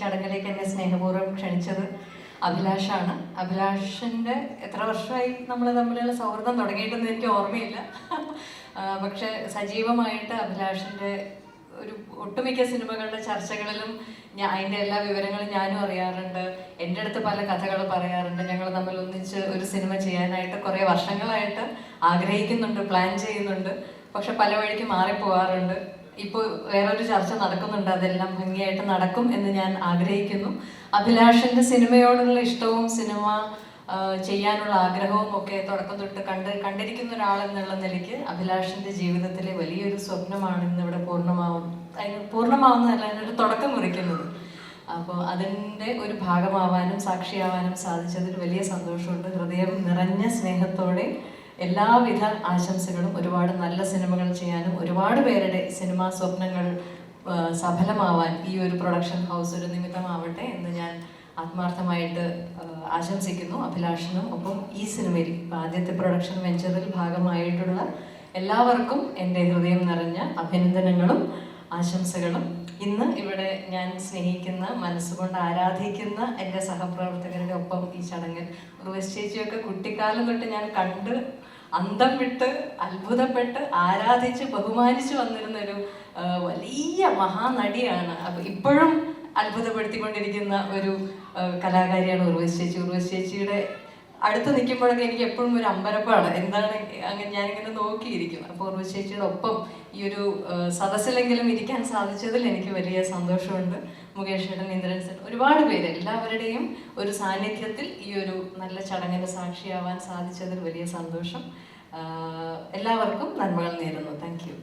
ചടങ്ങിലേക്ക് എന്നെ സ്നേഹപൂർവ്വം ക്ഷണിച്ചത് അഭിലാഷാണ്. അഭിലാഷിൻ്റെ എത്ര വർഷമായി നമ്മൾ തമ്മിലുള്ള സൗഹൃദം തുടങ്ങിയിട്ടെന്ന് എനിക്ക് ഓർമ്മയില്ല. പക്ഷെ സജീവമായിട്ട് അഭിലാഷിൻ്റെ ഒരു ഒട്ടുമിക്ക സിനിമകളുടെ ചർച്ചകളിലും അതിൻ്റെ എല്ലാ വിവരങ്ങളും ഞാനും അറിയാറുണ്ട്. എൻ്റെ അടുത്ത് പല കഥകൾ പറയാറുണ്ട്. ഞങ്ങൾ തമ്മിൽ ഒന്നിച്ച് ഒരു സിനിമ ചെയ്യാനായിട്ട് കുറേ വർഷങ്ങളായിട്ട് ആഗ്രഹിക്കുന്നുണ്ട്, പ്ലാൻ ചെയ്യുന്നുണ്ട്. പക്ഷെ പല വഴിക്ക് മാറിപ്പോകാറുണ്ട്. ഇപ്പോൾ വേറൊരു ചർച്ച നടക്കുന്നുണ്ട്, അതെല്ലാം ഭംഗിയായിട്ട് നടക്കും എന്ന് ഞാൻ ആഗ്രഹിക്കുന്നു. അഭിലാഷിൻ്റെ സിനിമയോടുള്ള ഇഷ്ടവും സിനിമ ചെയ്യാനുള്ള ആഗ്രഹവും ഒക്കെ തുടക്കം തൊട്ട് കണ്ടിരിക്കുന്ന ഒരാളെന്നുള്ള നിലയ്ക്ക് അഭിലാഷിൻ്റെ ജീവിതത്തിലെ വലിയൊരു സ്വപ്നമാണ് ഇന്നിവിടെ പൂർണ്ണമാവുന്നതല്ല, അതിനൊരു തുടക്കം കുറിക്കുന്നത്. അപ്പോൾ അതിൻ്റെ ഒരു ഭാഗമാവാനും സാക്ഷിയാവാനും സാധിച്ചതിൽ വലിയ സന്തോഷമുണ്ട്. ഹൃദയം നിറഞ്ഞ സ്നേഹത്തോടെ എല്ലാവിധ ആശംസകളും. ഒരുപാട് നല്ല സിനിമകൾ ചെയ്യാനും ഒരുപാട് പേരുടെ സിനിമാ സ്വപ്നങ്ങൾ സഫലമാവാൻ ഈ ഒരു പ്രൊഡക്ഷൻ ഹൗസ് ഒരു നിമിത്തമാവട്ടെ എന്ന് ഞാൻ ആത്മാർത്ഥമായിട്ട് ആശംസിക്കുന്നു. അഭിലാഷിനും ഒപ്പം ഈ സിനിമയിൽ ആദ്യത്തെ പ്രൊഡക്ഷൻ വെഞ്ചറിൽ ഭാഗമായിട്ടുള്ള എല്ലാവർക്കും എൻ്റെ ഹൃദയം നിറഞ്ഞ അഭിനന്ദനങ്ങളും ആശംസകളും. ഇന്ന് ഇവിടെ ഞാൻ സ്നേഹിക്കുന്ന, മനസ്സുകൊണ്ട് ആരാധിക്കുന്ന എൻ്റെ സഹപ്രവർത്തകരുടെ ഒപ്പം ഈ ചടങ്ങിൽ ഉർവശി ചേച്ചിയൊക്കെ കുട്ടിക്കാലം തൊട്ട് ഞാൻ കണ്ട് അന്തം വിട്ട് അത്ഭുതപ്പെട്ട് ആരാധിച്ച് ബഹുമാനിച്ചു വന്നിരുന്നൊരു വലിയ മഹാനടിയാണ്. അപ്പം ഇപ്പോഴും അത്ഭുതപ്പെടുത്തിക്കൊണ്ടിരിക്കുന്ന ഒരു കലാകാരിയാണ് ഉർവശി ചേച്ചി. ഉർവശി ചേച്ചിയുടെ അടുത്ത് നിൽക്കുമ്പോഴൊക്കെ എനിക്ക് എപ്പോഴും ഒരു അമ്പരപ്പാണ്. എന്താണ് അങ്ങനെ ഞാനിങ്ങനെ നോക്കിയിരിക്കും. അപ്പോൾ ഉർവശി ചേച്ചിയുടെ ഒപ്പം ഈ ഒരു സദസ്സിലെങ്കിലും ഇരിക്കാൻ സാധിച്ചതിൽ എനിക്ക് വലിയ സന്തോഷമുണ്ട്. മുകേഷ് ഏട്ടൻ, ഇന്ദ്രൻ സർ, ഒരുപാട് പേര്, എല്ലാവരുടെയും ഒരു സാന്നിധ്യത്തിൽ ഈ ഒരു നല്ല ചടങ്ങിന് സാക്ഷിയാവാൻ സാധിച്ചതിൽ വലിയ സന്തോഷം. എല്ലാവർക്കും നന്മകൾ നേരുന്നു. Thank you.